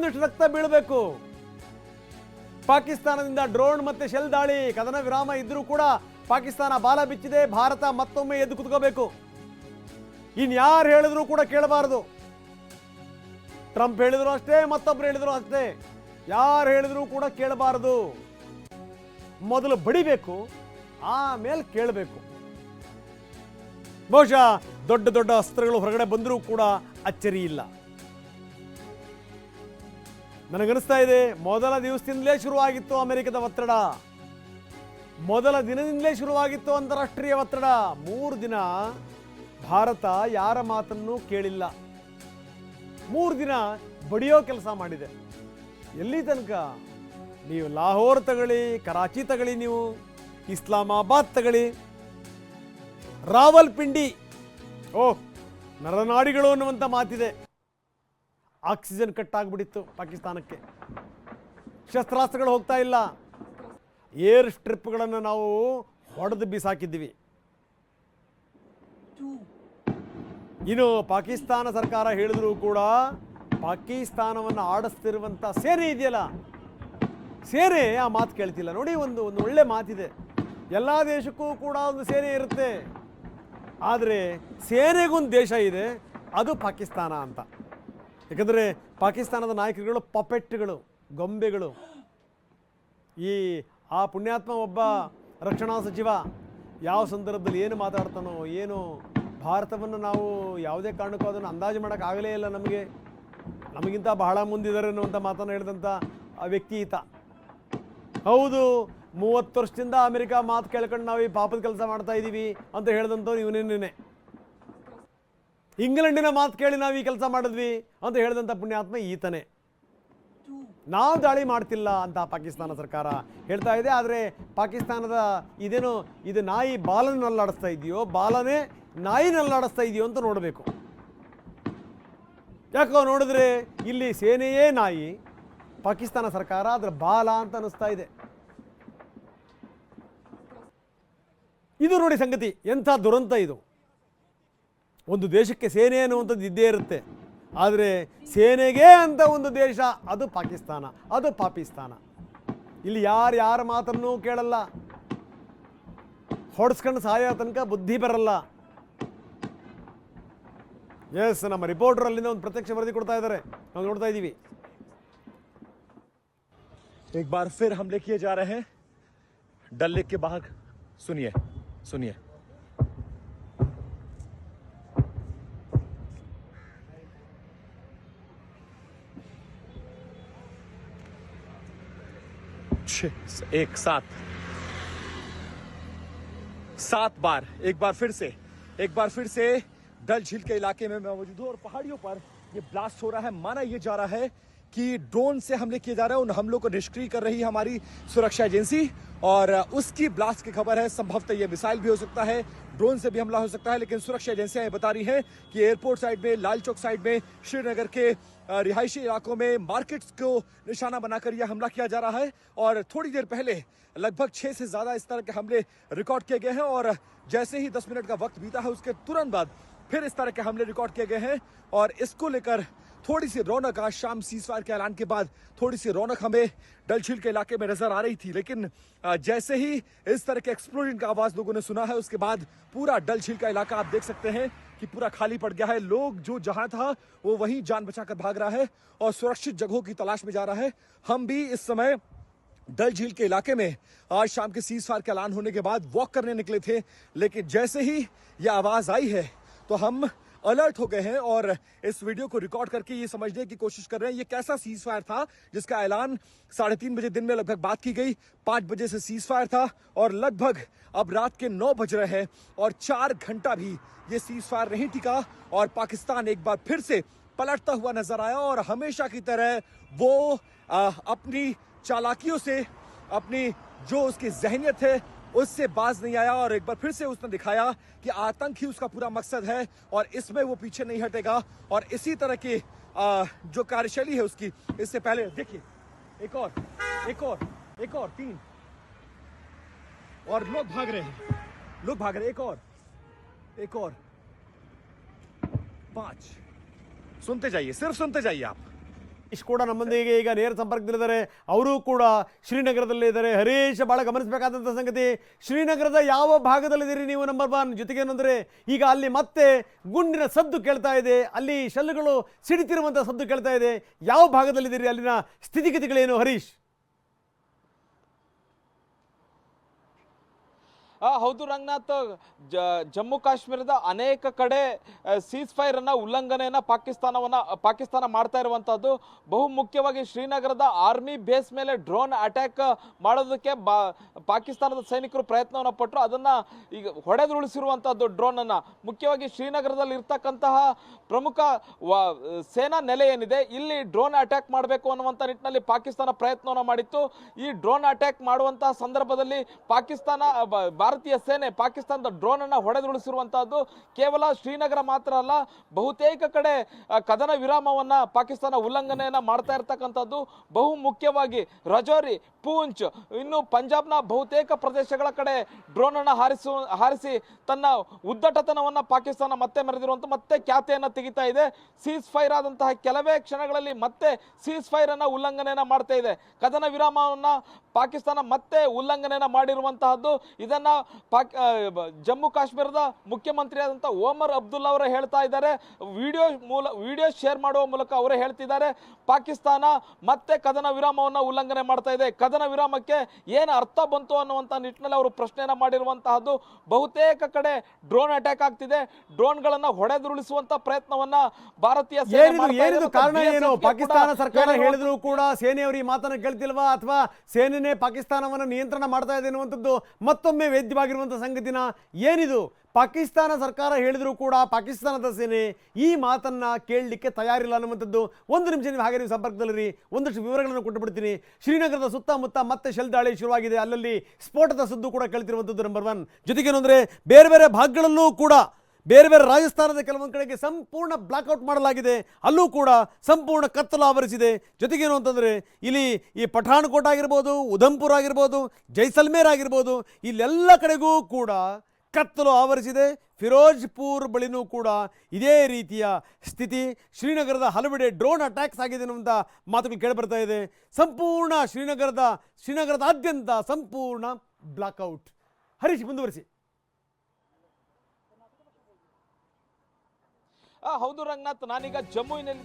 ಇನ್ನಷ್ಟು ರಕ್ತ ಬೀಳಬೇಕು. ಪಾಕಿಸ್ತಾನದಿಂದ ಡ್ರೋನ್ ಮತ್ತೆ ಶೆಲ್ ದಾಳಿ, ಕದನ ವಿರಾಮ ಇದ್ರೂ ಕೂಡ ಪಾಕಿಸ್ತಾನ ಬಾಲ ಬಿಚ್ಚಿದೆ. ಭಾರತ ಮತ್ತೊಮ್ಮೆ ಎದ್ದು ಕುತ್ಕೋಬೇಕು. ಇನ್ಯಾರು ಹೇಳಿದ್ರು ಕೂಡ ಕೇಳಬಾರದು. ಟ್ರಂಪ್ ಹೇಳಿದ್ರು ಅಷ್ಟೇ, ಮತ್ತೊಬ್ರು ಹೇಳಿದ್ರು ಅಷ್ಟೇ, ಯಾರು ಹೇಳಿದ್ರು ಕೂಡ ಕೇಳಬಾರದು. ಮೊದಲು ಬಡಿಬೇಕು, ಆಮೇಲೆ ಕೇಳಬೇಕು. ಬಹುಶಃ ದೊಡ್ಡ ದೊಡ್ಡ ಅಸ್ತ್ರಗಳು ಹೊರಗಡೆ ಬಂದರೂ ಕೂಡ ಅಚ್ಚರಿ ಇಲ್ಲ. ನನಗನ್ನಿಸ್ತಾ ಇದೆ ಮೊದಲ ದಿವಸದಿಂದಲೇ ಶುರುವಾಗಿತ್ತು ಅಮೆರಿಕದ ಒತ್ತಡ, ಮೊದಲ ದಿನದಿಂದಲೇ ಶುರುವಾಗಿತ್ತು ಅಂತಾರಾಷ್ಟ್ರೀಯ ಒತ್ತಡ. 3 ದಿನ ಭಾರತ ಯಾರ ಮಾತನ್ನು ಕೇಳಿಲ್ಲ. 3 ದಿನ ಬಡಿಯೋ ಕೆಲಸ ಮಾಡಿದೆ. ಎಲ್ಲಿ ತನಕ? ನೀವು ಲಾಹೋರ್ ತಗೊಳ್ಳಿ, ಕರಾಚಿ ತಗೊಳ್ಳಿ, ನೀವು ಇಸ್ಲಾಮಾಬಾದ್ ತಗೊಳ್ಳಿ, ರಾವಲ್ಪಿಂಡಿ, ನರನಾಡಿಗಳು ಅನ್ನುವಂಥ ಮಾತಿದೆ. ಆಕ್ಸಿಜನ್ ಕಟ್ ಆಗಿಬಿಟ್ಟಿತ್ತು ಪಾಕಿಸ್ತಾನಕ್ಕೆ. ಶಸ್ತ್ರಾಸ್ತ್ರಗಳು ಹೋಗ್ತಾ ಇಲ್ಲ. ಏರ್ ಸ್ಟ್ರಿಪ್ಗಳನ್ನು ನಾವು ಹೊಡೆದು ಬಿಸಾಕಿದ್ದೀವಿ. ಇನ್ನು ಪಾಕಿಸ್ತಾನ ಸರ್ಕಾರ ಹೇಳಿದ್ರು ಕೂಡ ಪಾಕಿಸ್ತಾನವನ್ನು ಆಡಿಸ್ತಿರುವಂಥ ಸೇನೆ ಇದೆಯಲ್ಲ, ಸೇನೆ ಆ ಮಾತು ಕೇಳ್ತಿಲ್ಲ. ನೋಡಿ, ಒಂದು ಒಳ್ಳೆ ಮಾತಿದೆ. ಎಲ್ಲ ದೇಶಕ್ಕೂ ಕೂಡ ಒಂದು ಸೇನೆ ಇರುತ್ತೆ, ಆದರೆ ಸೇನೆಗೊಂದು ದೇಶ ಇದೆ, ಅದು ಪಾಕಿಸ್ತಾನ ಅಂತ. ಯಾಕಂದರೆ ಪಾಕಿಸ್ತಾನದ ನಾಯಕರುಗಳು ಪಪೆಟ್ಗಳು, ಗೊಂಬೆಗಳು. ಆ ಪುಣ್ಯಾತ್ಮ ಒಬ್ಬ ರಕ್ಷಣಾ ಸಚಿವ ಯಾವ ಸಂದರ್ಭದಲ್ಲಿ ಏನು ಮಾತಾಡ್ತಾನೋ ಏನು, ಭಾರತವನ್ನು ನಾವು ಯಾವುದೇ ಕಾರಣಕ್ಕೂ ಅದನ್ನು ಅಂದಾಜು ಮಾಡೋಕ್ಕಾಗಲೇ ಇಲ್ಲ. ನಮಗಿಂತ ಬಹಳ ಮುಂದಿದ್ದಾರೆ ಅನ್ನುವಂಥ ಮಾತನ್ನು ಹೇಳಿದಂಥ ಆ ವ್ಯಕ್ತಿ ಈತ. ಹೌದು, 30 ವರ್ಷದಿಂದ ಅಮೆರಿಕ ಮಾತು ಕೇಳ್ಕೊಂಡು ನಾವು ಈ ಪಾಪದ ಕೆಲಸ ಮಾಡ್ತಾ ಇದ್ದೀವಿ ಅಂತ ಹೇಳಿದಂಥವ್ರು ಇವನೇನೇ. ಇಂಗ್ಲೆಂಡಿನ ಮಾತು ಕೇಳಿ ನಾವು ಈ ಕೆಲಸ ಮಾಡಿದ್ವಿ ಅಂತ ಹೇಳಿದಂಥ ಪುಣ್ಯಾತ್ಮ ಈತನೇ. ನಾವು ದಾಳಿ ಮಾಡ್ತಿಲ್ಲ ಅಂತ ಪಾಕಿಸ್ತಾನ ಸರ್ಕಾರ ಹೇಳ್ತಾ ಇದೆ. ಆದರೆ ಪಾಕಿಸ್ತಾನದ ಇದು ನಾಯಿ ಬಾಲನಲ್ಲಾಡಿಸ್ತಾ ಇದೆಯೋ, ಬಾಲನೇ ನಾಯಿನಲ್ಲಾಡಿಸ್ತಾ ಇದೆಯೋ ಅಂತ ನೋಡಬೇಕು. ಯಾಕೋ ನೋಡಿದ್ರೆ ಇಲ್ಲಿ ಸೇನೆಯೇ ನಾಯಿ, ಪಾಕಿಸ್ತಾನ ಸರ್ಕಾರ ಅದರ ಬಾಲ ಅಂತ ಅನ್ನಿಸ್ತಾ ಇದೆ. ಇದು ನೋಡಿ ಸಂಗತಿ, ಎಂಥ ದುರಂತ ಇದು. ಒಂದು ದೇಶಕ್ಕೆ ಸೇನೆ ಅನ್ನುವಂಥದ್ದು ಇದ್ದೇ ಇರುತ್ತೆ, ಆದರೆ ಸೇನೆಗೆ ಅಂತ ಒಂದು ದೇಶ ಅದು ಪಾಕಿಸ್ತಾನ, ಅದು ಪಾಕಿಸ್ತಾನ. ಇಲ್ಲಿ ಯಾರ ಮಾತನ್ನು ಕೇಳಲ್ಲ, ಹೊಡೆಸ್ಕೊಂಡು ಸಾಯೋ ತನಕ ಬುದ್ಧಿ ಬರಲ್ಲ. ಎಸ್, ನಮ್ಮ ರಿಪೋರ್ಟರ್ ಅಲ್ಲಿಂದ ಒಂದು ಪ್ರತ್ಯಕ್ಷ ವರದಿ ಕೊಡ್ತಾ ಇದ್ದಾರೆ, ನಾವು ನೋಡ್ತಾ ಇದ್ದೀವಿ. एक बार फिर हमले किए जा रहे हैं डल लेक के बाहर. सुनिए 7 बार एक बार फिर से डल झील के इलाके में मैं मौजूद हूं और पहाड़ियों पर ये ब्लास्ट हो रहा है. माना यह जा रहा है कि ड्रोन से हमले किए जा रहे हैं. उन हमलों को निष्क्रिय कर रही है हमारी सुरक्षा एजेंसी और उसकी ब्लास्ट की खबर है. संभवतः ये मिसाइल भी हो सकता है, ड्रोन से भी हमला हो सकता है, लेकिन सुरक्षा एजेंसियां ये बता रही हैं कि एयरपोर्ट साइड में, लाल चौक साइड में, श्रीनगर के रिहायशी इलाकों में, मार्केट्स को निशाना बनाकर यह हमला किया जा रहा है. और थोड़ी देर पहले लगभग 6 से ज्यादा इस तरह के हमले रिकॉर्ड किए गए हैं और जैसे ही 10 मिनट का वक्त बीता है उसके तुरंत बाद फिर इस तरह के हमले रिकॉर्ड किए गए हैं. और इसको लेकर थोड़ी सी रौनक आज शाम सीजफायर के ऐलान के बाद थोड़ी सी रौनक हमें डल झील के इलाके में नजर आ रही थी, लेकिन जैसे ही इस तरह के एक्सप्लोजन का आवाज लोगों ने सुना है उसके बाद पूरा डल झील का इलाका आप देख सकते हैं कि पूरा खाली पड़ गया है. लोग जो जहां था वो वहीं जान बचाकर भाग रहा है और सुरक्षित जगहों की तलाश में जा रहा है. हम भी इस समय डल झील के इलाके में आज शाम के सीजफायर के ऐलान होने के बाद वॉक करने निकले थे, लेकिन जैसे ही यह आवाज आई है तो हम अलर्ट हो गए हैं और इस वीडियो को रिकॉर्ड करके ये समझने की कोशिश कर रहे हैं ये कैसा सीज फायर था जिसका ऐलान 3:30 बजे दिन में लगभग बात की गई. 5 बजे से सीज फायर था और लगभग अब रात के 9 बज रहे हैं और 4 घंटा भी ये सीज फायर नहीं टिका और पाकिस्तान एक बार फिर से पलटता हुआ नजर आया और हमेशा की तरह वो अपनी चालाकियों से, अपनी जो उसकी जहनियत है उससे बाज नहीं आया और एक बार फिर से उसने दिखाया कि आतंक ही उसका पूरा मकसद है और इसमें वो पीछे नहीं हटेगा. और इसी तरह की जो कार्यशैली है उसकी, इससे पहले देखिए एक और 3 और लोग भाग रहे हैं, एक और 5. सुनते जाइए, सिर्फ सुनते जाइए आप. ಹರೀಶ್ ಕೂಡ ನಮ್ಮೊಂದಿಗೆ ಈಗ ನೇರ ಸಂಪರ್ಕದಲ್ಲಿದ್ದಾರೆ. ಅವರು ಕೂಡ ಶ್ರೀನಗರದಲ್ಲೇ ಇದ್ದಾರೆ. ಹರೀಶ್, ಬಹಳ ಗಮನಿಸಬೇಕಾದಂಥ ಸಂಗತಿ, ಶ್ರೀನಗರದ ಯಾವ ಭಾಗದಲ್ಲಿದ್ದೀರಿ ನೀವು? ನಂಬರ್ 1. ಜೊತೆಗೆ ಏನಂದರೆ ಈಗ ಅಲ್ಲಿ ಮತ್ತೆ ಗುಂಡಿನ ಸದ್ದು ಕೇಳ್ತಾ ಇದೆ, ಅಲ್ಲಿ ಶೆಲ್ಗಳು ಸಿಡಿತಿರುವಂಥ ಸದ್ದು ಕೇಳ್ತಾ ಇದೆ. ಯಾವ ಭಾಗದಲ್ಲಿದ್ದೀರಿ? ಅಲ್ಲಿನ ಸ್ಥಿತಿಗತಿಗಳೇನು ಹರೀಶ್? ಹೌದು ರಂಗನಾಥ್, ಜಮ್ಮು ಕಾಶ್ಮೀರದ ಅನೇಕ ಕಡೆ ಸೀಸ್ ಫೈರ್ ಅನ್ನ ಉಲ್ಲಂಘನೆಯನ್ನ ಪಾಕಿಸ್ತಾನ ಮಾಡ್ತಾ ಇರುವಂತದ್ದು. ಬಹು ಮುಖ್ಯವಾಗಿ ಶ್ರೀನಗರದ ಆರ್ಮಿ ಬೇಸ್ ಮೇಲೆ ಡ್ರೋನ್ ಅಟ್ಯಾಕ್ ಮಾಡೋದಕ್ಕೆ ಪಾಕಿಸ್ತಾನದ ಸೈನಿಕರು ಪ್ರಯತ್ನವನ್ನು ಪಟ್ಟರು. ಅದನ್ನ ಈಗ ಹೊಡೆದುರುಳಿಸಿರುವಂತದ್ದು ಡ್ರೋನ್ ಅನ್ನ. ಮುಖ್ಯವಾಗಿ ಶ್ರೀನಗರದಲ್ಲಿ ಇರ್ತಕ್ಕಂತಹ ಪ್ರಮುಖ ಸೇನಾ ನೆಲೆ ಏನಿದೆ, ಇಲ್ಲಿ ಡ್ರೋನ್ ಅಟ್ಯಾಕ್ ಮಾಡಬೇಕು ಅನ್ನುವಂಥ ನಿಟ್ಟಿನಲ್ಲಿ ಪಾಕಿಸ್ತಾನ ಪ್ರಯತ್ನವನ್ನು ಮಾಡಿತ್ತು. ಈ ಡ್ರೋನ್ ಅಟ್ಯಾಕ್ ಮಾಡುವಂತಹ ಸಂದರ್ಭದಲ್ಲಿ ಭಾರತೀಯ ಸೇನೆ ಪಾಕಿಸ್ತಾನದ ಡ್ರೋನ್ ಅನ್ನ ಹೊಡೆದುರುಳಿಸಿರುವಂತಹದ್ದು. ಕೇವಲ ಶ್ರೀನಗರ ಮಾತ್ರ ಅಲ್ಲ, ಬಹುತೇಕ ಕಡೆ ಕದನ ವಿರಾಮವನ್ನ ಪಾಕಿಸ್ತಾನ ಉಲ್ಲಂಘನೆಯನ್ನ ಮಾಡ್ತಾ ಇರ್ತಕ್ಕಂಥದ್ದು. ಬಹು ಮುಖ್ಯವಾಗಿ ರಜೌರಿ, ಪೂಂಚ್, ಇನ್ನು ಪಂಜಾಬ್ನ ಬಹುತೇಕ ಪ್ರದೇಶಗಳ ಕಡೆ ಡ್ರೋನ್ ಅನ್ನ ಹಾರಿಸಿ ತನ್ನ ಉದ್ದಟತನವನ್ನ ಪಾಕಿಸ್ತಾನ ಮತ್ತೆ ಮೆರೆದಿರುವಂತ ಮತ್ತೆ ಖ್ಯಾತೆಯನ್ನ ತೆಗಿತಾ ಇದೆ. ಸೀಸ್ ಫೈರ್ ಆದಂತಹ ಕೆಲವೇ ಕ್ಷಣಗಳಲ್ಲಿ ಮತ್ತೆ ಸೀಸ್ ಫೈರ್ ಅನ್ನ ಉಲ್ಲಂಘನೆಯನ್ನ ಮಾಡ್ತಾ ಇದೆ. ಕದನ ವಿರಾಮವನ್ನ ಪಾಕಿಸ್ತಾನ ಮತ್ತೆ ಉಲ್ಲಂಘನೆಯನ್ನ ಮಾಡಿರುವಂತಹದ್ದು. ಇದನ್ನ ಜಮ್ಮು ಕಾಶ್ಮೀರದ ಮುಖ್ಯಮಂತ್ರಿ ಆದಂತಹ ಓಮರ್ ಅಬ್ದುಲ್ಲಾ ಅವರು ಹೇಳ್ತಾ ಇದ್ದಾರೆ. ವಿಡಿಯೋ ಶೇರ್ ಮಾಡುವ ಮೂಲಕ ಅವರೇ ಹೇಳ್ತಿದ್ದಾರೆ, ಪಾಕಿಸ್ತಾನ ಮತ್ತೆ ಕದನ ವಿರಾಮವನ್ನ ಉಲ್ಲಂಘನೆ ಮಾಡ್ತಾ ಇದೆ. ಕದನ ವಿರಾಮಕ್ಕೆ ಏನು ಅರ್ಥ ಬಂತು ಅನ್ನುವಂತ ನಿಟ್ಟಿನಲ್ಲಿ ಅವರು ಪ್ರಶ್ನೆಯನ್ನ ಮಾಡಿರುವಂತಹದ್ದು. ಬಹುತೇಕ ಕಡೆ ಡ್ರೋನ್ ಅಟ್ಯಾಕ್ ಆಗ್ತಿದೆ. ಡ್ರೋನ್ಗಳನ್ನ ಹೊಡೆದುರುಳಿಸುವಂತ ಪ್ರಯತ್ನವನ್ನ ಭಾರತೀಯ ಕಾರಣ ಏನು? ಪಾಕಿಸ್ತಾನ ಸರ್ಕಾರ ಹೇಳಿದ್ರು ಕೂಡ ಸೇನೆಯವರು ಈ ಮಾತನ್ನ ಕೇಳ್ತಿಲ್ವಾ, ಅಥವಾ ಸೇನೆನೇ ಪಾಕಿಸ್ತಾನವನ್ನು ನಿಯಂತ್ರಣ ಮಾಡ್ತಾ ಇದೆ ಅನ್ನುವಂಥದ್ದು ಮತ್ತೊಮ್ಮೆ ವೇದ್ಯವಾಗಿರುವಂಥ ಸಂಗತಿನ ಏನಿದು? ಪಾಕಿಸ್ತಾನ ಸರ್ಕಾರ ಹೇಳಿದ್ರು ಕೂಡ ಪಾಕಿಸ್ತಾನದ ಸೇನೆ ಈ ಮಾತನ್ನ ಕೇಳಲಿಕ್ಕೆ ತಯಾರಿಲ್ಲ ಅನ್ನುವಂಥದ್ದು. ಒಂದು ನಿಮಿಷ ನೀವು ಹಾಗೆ ನೀವು ಸಂಪರ್ಕದಲ್ಲಿರಿ, ಒಂದಷ್ಟು ವಿವರಗಳನ್ನು ಕೊಟ್ಟು ಬಿಡ್ತೀನಿ. ಶ್ರೀನಗರದ ಸುತ್ತಮುತ್ತ ಮತ್ತೆ ಶೆಲ್ ದಾಳಿ ಶುರುವಾಗಿದೆ. ಅಲ್ಲಲ್ಲಿ ಸ್ಫೋಟದ ಸದ್ದು ಕೂಡ ಕೇಳ್ತಿರುವಂಥದ್ದು ನಂಬರ್ 1. ಜೊತೆಗೇನು ಅಂದರೆ ಬೇರೆ ಬೇರೆ ಭಾಗಗಳಲ್ಲೂ ಕೂಡ, ಬೇರೆ ಬೇರೆ ರಾಜಸ್ಥಾನದ ಕೆಲವೊಂದು ಕಡೆಗೆ ಸಂಪೂರ್ಣ ಬ್ಲಾಕ್ಔಟ್ ಮಾಡಲಾಗಿದೆ. ಅಲ್ಲೂ ಕೂಡ ಸಂಪೂರ್ಣ ಕತ್ತಲು ಆವರಿಸಿದೆ. ಜೊತೆಗೇನು ಅಂತಂದರೆ ಇಲ್ಲಿ ಈ ಪಠಾಣ್ಕೋಟ್ ಆಗಿರ್ಬೋದು, ಉಧಂಪುರ್ ಆಗಿರ್ಬೋದು, ಜೈಸಲ್ಮೇರ್ ಆಗಿರ್ಬೋದು, ಇಲ್ಲೆಲ್ಲ ಕಡೆಗೂ ಕೂಡ ಕತ್ತಲು ಆವರಿಸಿದೆ. ಫಿರೋಜ್ಪುರ್ ಬಳಿನೂ ಕೂಡ ಇದೇ ರೀತಿಯ ಸ್ಥಿತಿ. ಶ್ರೀನಗರದ ಹಲವೆಡೆ ಡ್ರೋನ್ ಅಟ್ಯಾಕ್ಸ್ ಆಗಿದೆ ಅನ್ನುವಂಥ ಮಾತುಗಳು ಕೇಳಿಬರ್ತಾ ಇದೆ. ಸಂಪೂರ್ಣ ಶ್ರೀನಗರದಾದ್ಯಂತ ಸಂಪೂರ್ಣ ಬ್ಲಾಕ್ಔಟ್. ಹರೀಶ್, ಮುಂದುವರಿಸಿ. ಹೌದು ರಂಗನಾಥ್, ನಾನೀಗ ಜಮ್ಮುವಿನಲ್ಲಿ